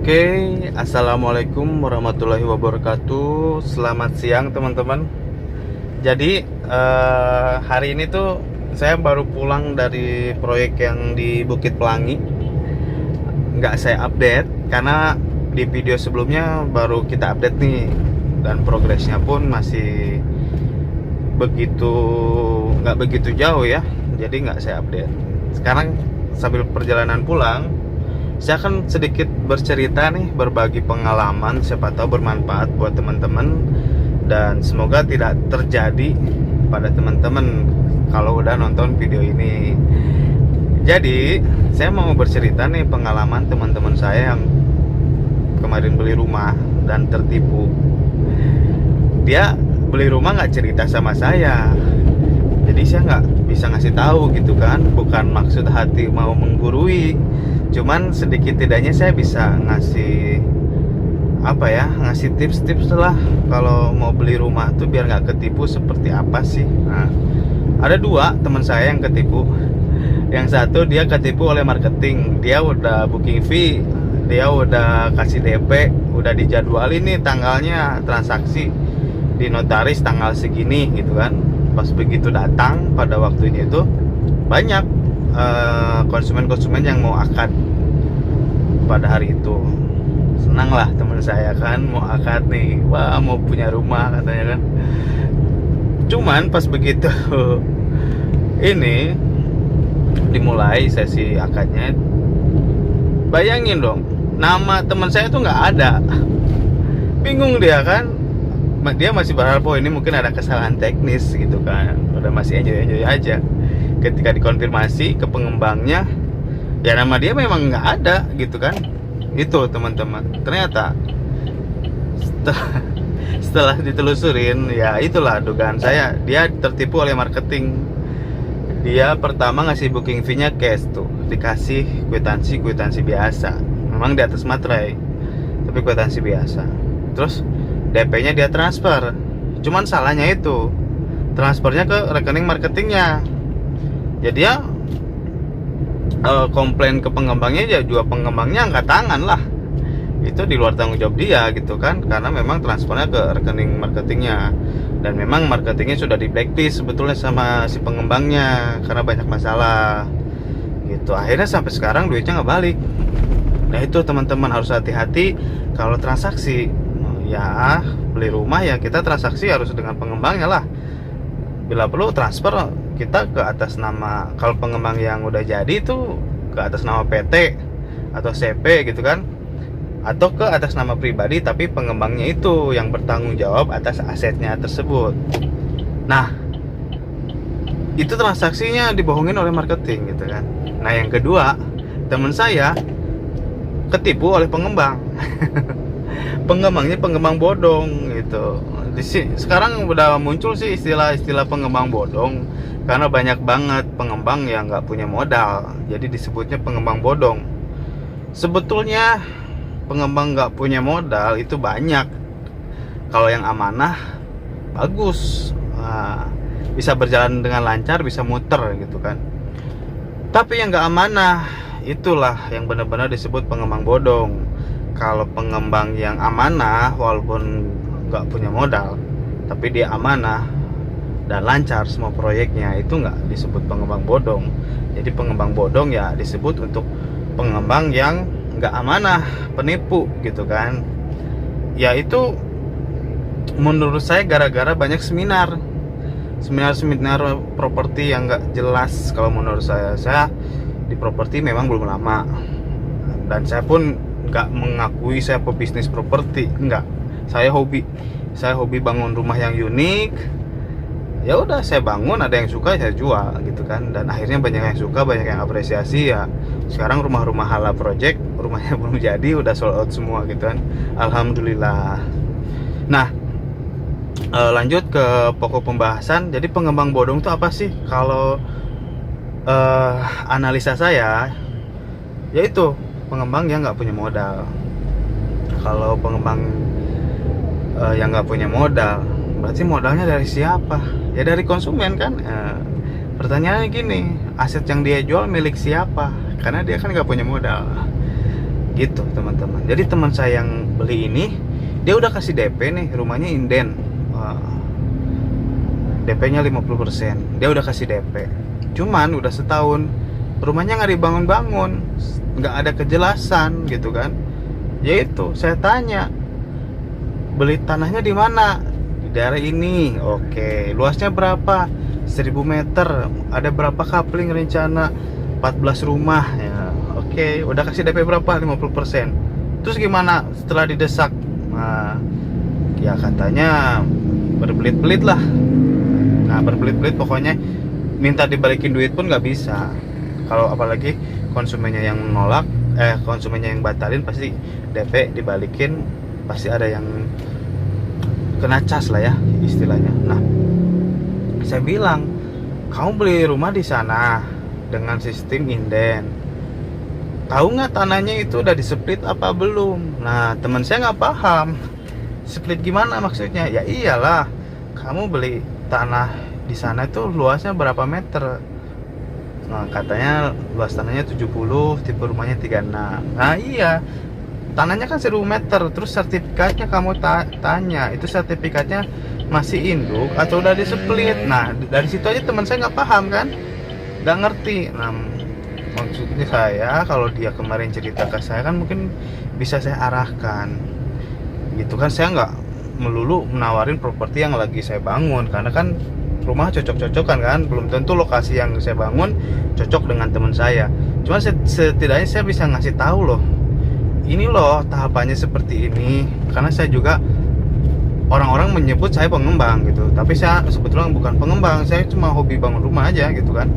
Oke, assalamualaikum warahmatullahi wabarakatuh. Selamat siang teman-teman. Jadi hari ini tuh saya baru pulang dari proyek yang di Bukit Pelangi. Nggak saya update karena di video sebelumnya baru kita update nih, dan progresnya pun masih begitu nggak begitu jauh ya. Jadi nggak saya update. Sekarang sambil perjalanan pulang, saya akan sedikit bercerita nih, berbagi pengalaman, siapa tahu bermanfaat buat teman-teman dan semoga tidak terjadi pada teman-teman kalau udah nonton video ini. Jadi, saya mau bercerita nih pengalaman teman-teman saya yang kemarin beli rumah dan tertipu. Dia beli rumah nggak cerita sama saya, jadi saya nggak bisa ngasih tahu gitu kan. Bukan maksud hati mau menggurui, cuman sedikit tidaknya saya bisa ngasih ngasih tips-tips lah kalau mau beli rumah tuh biar nggak ketipu seperti apa sih. Nah, ada dua teman saya yang ketipu. Yang satu dia ketipu oleh marketing. Dia udah booking fee, dia udah kasih DP, udah dijadwalin nih tanggalnya transaksi di notaris tanggal segini gitu kan. Pas begitu datang pada waktunya itu, banyak konsumen-konsumen yang mau akad pada hari itu. Senang lah teman saya kan, mau akad nih, wah mau punya rumah katanya kan. Cuman pas begitu ini dimulai sesi akadnya, bayangin dong, nama teman saya tuh nggak ada. Bingung dia kan, dia masih berharap oh ini mungkin ada kesalahan teknis gitu kan, udah masih enjoy aja. Ketika dikonfirmasi ke pengembangnya, ya nama dia memang nggak ada gitu kan. Itu teman-teman, ternyata setelah ditelusurin, ya itulah dugaan saya, dia tertipu oleh marketing. Dia pertama ngasih booking fee-nya cash tuh, dikasih kwitansi biasa, memang di atas materai tapi kwitansi biasa. Terus DP-nya dia transfer, cuman salahnya itu transfernya ke rekening marketingnya. Jadi ya komplain ke pengembangnya, ya juga pengembangnya angkat tangan lah, itu di luar tanggung jawab dia gitu kan, karena memang transfernya ke rekening marketingnya. Dan memang marketingnya sudah di blacklist sebetulnya sama si pengembangnya karena banyak masalah gitu. Akhirnya sampai sekarang duitnya nggak balik. Nah itu teman-teman harus hati-hati kalau transaksi. Ya beli rumah ya kita transaksi harus dengan pengembangnya lah. Bila perlu transfer kita ke atas nama, kalau pengembang yang udah jadi itu ke atas nama PT atau CP gitu kan, atau ke atas nama pribadi tapi pengembangnya itu yang bertanggung jawab atas asetnya tersebut. Nah itu transaksinya dibohongin oleh marketing gitu kan. Nah yang kedua, teman saya ketipu oleh pengembang. Pengembangnya pengembang bodong gitu. Sekarang udah muncul sih istilah pengembang bodong karena banyak banget pengembang yang nggak punya modal, jadi disebutnya pengembang bodong. Sebetulnya pengembang nggak punya modal itu banyak. Kalau yang amanah bagus, bisa berjalan dengan lancar, bisa muter gitu kan. Tapi yang nggak amanah itulah yang benar-benar disebut pengembang bodong. Kalau pengembang yang amanah walaupun nggak punya modal tapi dia amanah dan lancar semua proyeknya, itu nggak disebut pengembang bodong. Jadi pengembang bodong ya disebut untuk pengembang yang nggak amanah, penipu gitu kan. Ya itu menurut saya gara-gara banyak seminar properti yang nggak jelas. Kalau menurut saya di properti memang belum lama, dan saya pun nggak mengakui saya pebisnis properti, nggak. Saya hobi bangun rumah yang unik. Ya udah saya bangun, ada yang suka saya jual gitu kan, dan akhirnya banyak yang suka, banyak yang apresiasi. Ya sekarang rumah-rumah Hala Project rumahnya belum jadi udah sold out semua gitu kan, alhamdulillah. Nah lanjut ke pokok pembahasan. Jadi pengembang bodong itu apa sih? Kalau analisa saya, yaitu pengembang yang nggak punya modal. Kalau pengembang yang nggak punya modal, berarti modalnya dari siapa? Ya dari konsumen kan. Pertanyaannya gini, aset yang dia jual milik siapa? Karena dia kan nggak punya modal gitu teman-teman. Jadi teman saya yang beli ini, dia udah kasih DP nih, rumahnya inden. DP-nya 50%. Dia udah kasih DP. Cuman udah setahun rumahnya nggak dibangun-bangun, nggak ada kejelasan gitu kan. Yaitu saya tanya, beli tanahnya di mana? Di daerah ini. Oke, luasnya berapa? 1000 meter. Ada berapa coupling rencana? 14 rumah ya. Oke, udah kasih DP berapa? 50%. Terus gimana setelah didesak? Nah, ya katanya berbelit-belit lah. Nah, berbelit-belit pokoknya minta dibalikin duit pun nggak bisa. Kalau apalagi konsumennya yang nolak, konsumennya yang batalin, pasti DP dibalikin, pasti ada yang kena cas lah ya istilahnya. Nah, saya bilang, kamu beli rumah di sana dengan sistem inden, tahu nggak tanahnya itu udah di-split apa belum? Nah, teman saya nggak paham, split gimana maksudnya? Ya iyalah, kamu beli tanah di sana itu luasnya berapa meter? Nah, katanya luas tanahnya 70, tipe rumahnya 36. Nah iya, tanahnya kan 1000 meter. Terus sertifikatnya kamu tanya, itu sertifikatnya masih induk atau udah di-split? Nah, dari situ aja teman saya nggak paham kan, nggak ngerti. Nah, maksudnya saya, kalau dia kemarin cerita ke saya kan mungkin bisa saya arahkan gitu kan. Saya nggak melulu menawarin properti yang lagi saya bangun, karena kan rumah cocok-cocokan kan, belum tentu lokasi yang saya bangun cocok dengan teman saya. Cuma setidaknya saya bisa ngasih tahu loh, ini loh tahapannya seperti ini. Karena saya juga, orang-orang menyebut saya pengembang gitu, tapi saya sebetulnya bukan pengembang, saya cuma hobi bangun rumah aja gitu kan.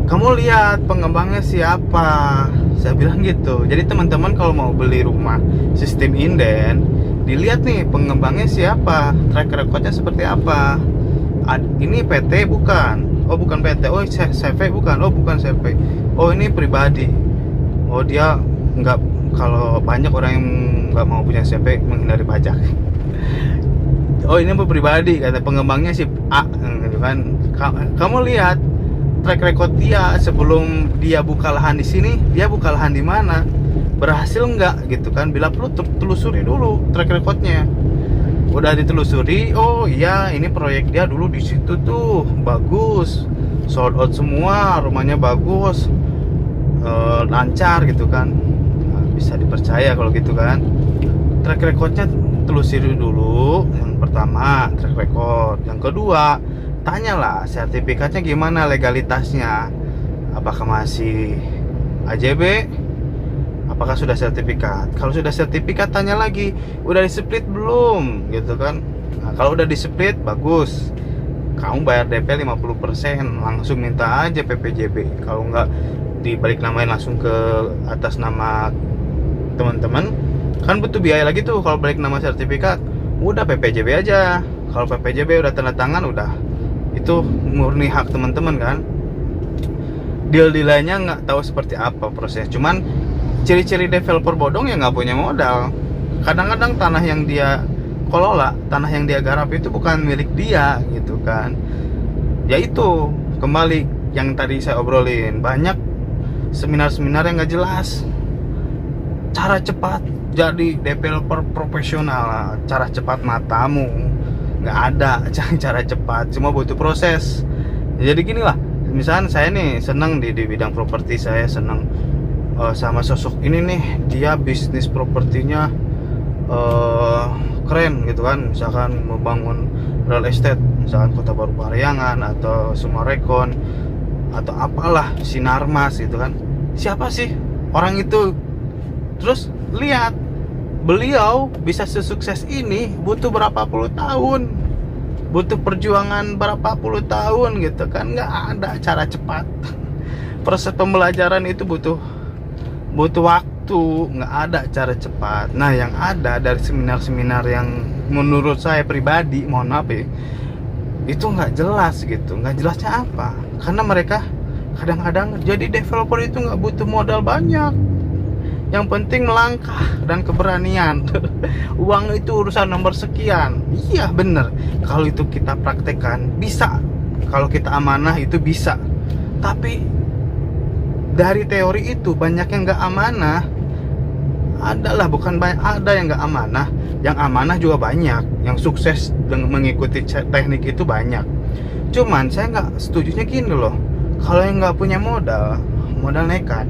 Kamu lihat pengembangnya siapa, saya bilang gitu. Jadi teman-teman kalau mau beli rumah sistem inden, dilihat nih pengembangnya siapa, track recordnya seperti apa. Ini PT bukan? Oh bukan PT. Oh CV bukan? Oh bukan CV. Oh ini pribadi. Oh dia nggak, kalau banyak orang yang nggak mau punya CV menghindari pajak. Oh ini pribadi, kata pengembangnya si A gitu kan. Kamu lihat track record dia sebelum dia buka lahan di sini, dia buka lahan di mana, berhasil nggak gitu kan. Bila perlu telusuri dulu track recordnya. Udah ditelusuri, oh iya ini proyek dia dulu di situ tuh bagus, sold out semua, rumahnya bagus, lancar gitu kan. Nah, bisa dipercaya kalau gitu kan. Track recordnya telusuri dulu. Yang pertama track record, yang kedua tanyalah sertifikatnya gimana, legalitasnya, apakah masih AJB, apakah sudah sertifikat. Kalau sudah sertifikat, tanya lagi, udah di-split belum gitu kan. Nah, kalau udah di-split, bagus, kamu bayar DP 50%, langsung minta aja PPJB. Kalau nggak dibalik namain langsung ke atas nama teman-teman, kan butuh biaya lagi tuh. Kalau balik nama sertifikat, udah PPJB aja. Kalau PPJB udah tanda tangan, udah itu murni hak teman-teman kan. Deal-dealannya nggak tahu seperti apa proses. Cuman ciri-ciri developer bodong yang nggak punya modal. Kadang-kadang tanah yang dia kelola, tanah yang dia garap itu bukan milik dia gitu kan. Ya itu kembali yang tadi saya obrolin, banyak seminar-seminar yang nggak jelas. Cara cepat jadi developer profesional, cara cepat matamu, nggak ada cara cepat, cuma butuh proses. Jadi gini lah, misalnya saya nih senang di bidang properti, saya senang sama sosok ini nih, dia bisnis propertinya keren gitu kan. Misalkan membangun real estate, misalkan Kota Baru Parahyangan atau Sumarekon atau apalah, Sinarmas gitu kan. Siapa sih orang itu? Terus lihat beliau bisa sesukses ini butuh berapa puluh tahun, butuh perjuangan berapa puluh tahun gitu kan. Nggak ada cara cepat. Proses pembelajaran itu butuh waktu, nggak ada cara cepat. Nah yang ada dari seminar-seminar yang menurut saya pribadi, mohon maaf ya, itu nggak jelas gitu. Nggak jelasnya apa? Karena mereka kadang-kadang jadi developer itu nggak butuh modal banyak, yang penting melangkah dan keberanian. Uang itu urusan nomor sekian. Iya bener, kalau itu kita praktekkan bisa, kalau kita amanah itu bisa. Tapi dari teori itu banyak yang nggak amanah. Adalah bukan banyak, ada yang nggak amanah, yang amanah juga banyak, yang sukses dengan mengikuti teknik itu banyak. Cuman saya nggak setujunya gini loh, kalau yang nggak punya modal nekat,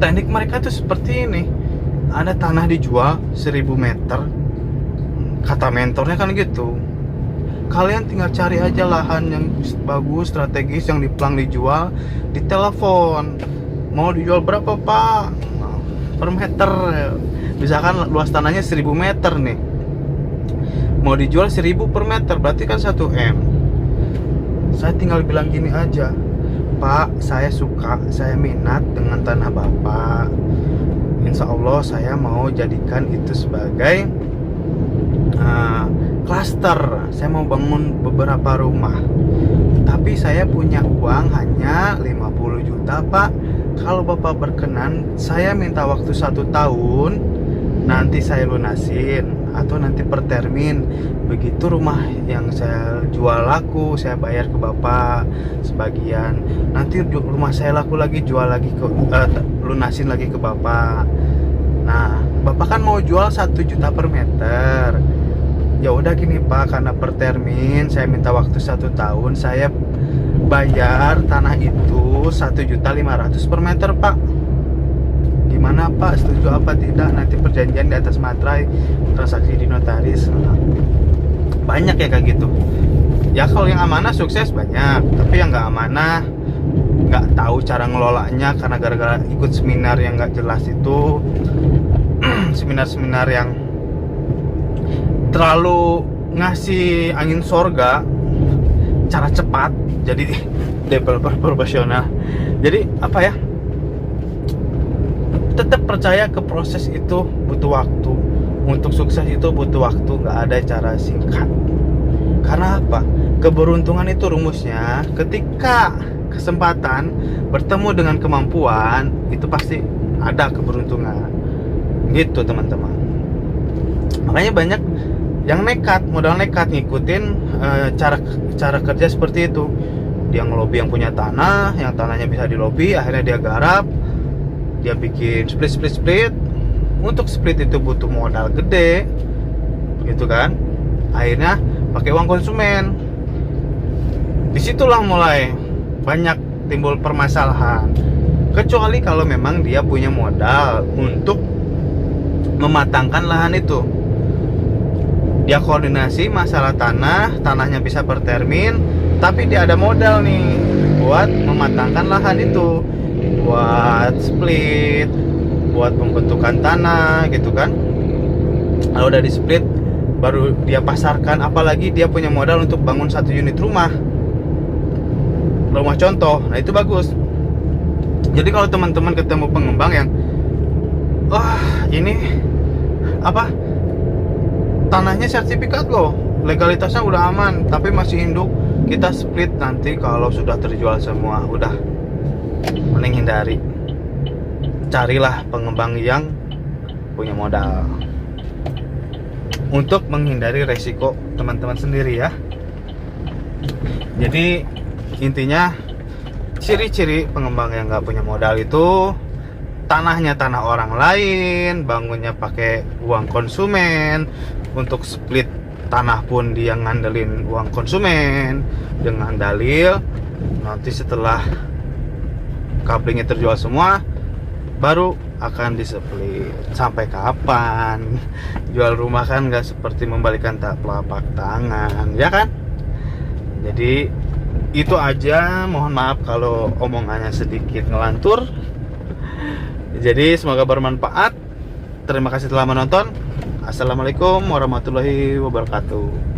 teknik mereka tuh seperti ini. Ada tanah dijual 1000 meter, kata mentornya kan gitu, kalian tinggal cari aja lahan yang bagus, strategis, yang diplang dijual, ditelepon, mau dijual berapa pak per meter. Misalkan luas tanahnya 1000 meter nih, mau dijual 1000 per meter, berarti kan 1 M. Saya tinggal bilang gini aja, Pak, saya suka, saya minat dengan tanah Bapak, insya Allah saya mau jadikan itu sebagai klaster. Saya mau bangun beberapa rumah, tapi saya punya uang hanya 50 juta Pak. Kalau Bapak berkenan, saya minta waktu 1 tahun, nanti saya lunasin, atau nanti per termin. Begitu rumah yang saya jual laku, saya bayar ke Bapak sebagian. Nanti rumah saya laku lagi, jual lagi ke lunasin lagi ke Bapak. Nah, Bapak kan mau jual 1 juta per meter. Ya udah gini Pak, karena per termin saya minta waktu 1 tahun, saya bayar tanah itu 1.500.000 per meter Pak. Gimana Pak, setuju apa tidak? Nanti perjanjian di atas materai, transaksi di notaris. Banyak ya kayak gitu. Ya kalau yang amanah sukses banyak, tapi yang nggak amanah, nggak tahu cara ngelolanya karena gara-gara ikut seminar yang nggak jelas itu, seminar-seminar yang terlalu ngasih angin sorga, cara cepat, jadi developer profesional. Jadi apa ya, tetap percaya ke proses itu butuh waktu. Untuk sukses itu butuh waktu, nggak ada cara singkat. Karena apa? Keberuntungan itu rumusnya, ketika kesempatan bertemu dengan kemampuan, itu pasti ada keberuntungan. Gitu teman-teman. Makanya banyak yang nekat, modal nekat ngikutin cara kerja seperti itu. Dia ngelobi yang punya tanah, yang tanahnya bisa dilobi, akhirnya dia garap, dia bikin split. Untuk split itu butuh modal gede, gitu kan. Akhirnya pakai uang konsumen. Disitulah mulai banyak timbul permasalahan. Kecuali kalau memang dia punya modal untuk mematangkan lahan itu. Dia koordinasi masalah tanahnya bisa per termin, tapi dia ada modal nih buat mematangkan lahan itu, buat split, buat pembentukan tanah gitu kan. Kalau udah di split, baru dia pasarkan. Apalagi dia punya modal untuk bangun 1 unit rumah contoh. Nah itu bagus. Jadi kalau teman-teman ketemu pengembang yang ini apa, tanahnya sertifikat loh, legalitasnya udah aman, tapi masih induk, kita split nanti kalau sudah terjual semua. Udah, mending hindari. Carilah pengembang yang punya modal untuk menghindari resiko teman-teman sendiri ya. Jadi intinya, ciri-ciri pengembang yang nggak punya modal itu tanahnya tanah orang lain, bangunnya pakai uang konsumen. Untuk split tanah pun dia ngandelin uang konsumen dengan dalil nanti setelah kablingnya terjual semua baru akan displit. Sampai kapan? Jual rumah kan nggak seperti membalikan telapak tangan, ya kan? Jadi itu aja, mohon maaf kalau omongannya sedikit ngelantur. Jadi semoga bermanfaat. Terima kasih telah menonton. Assalamualaikum warahmatullahi wabarakatuh.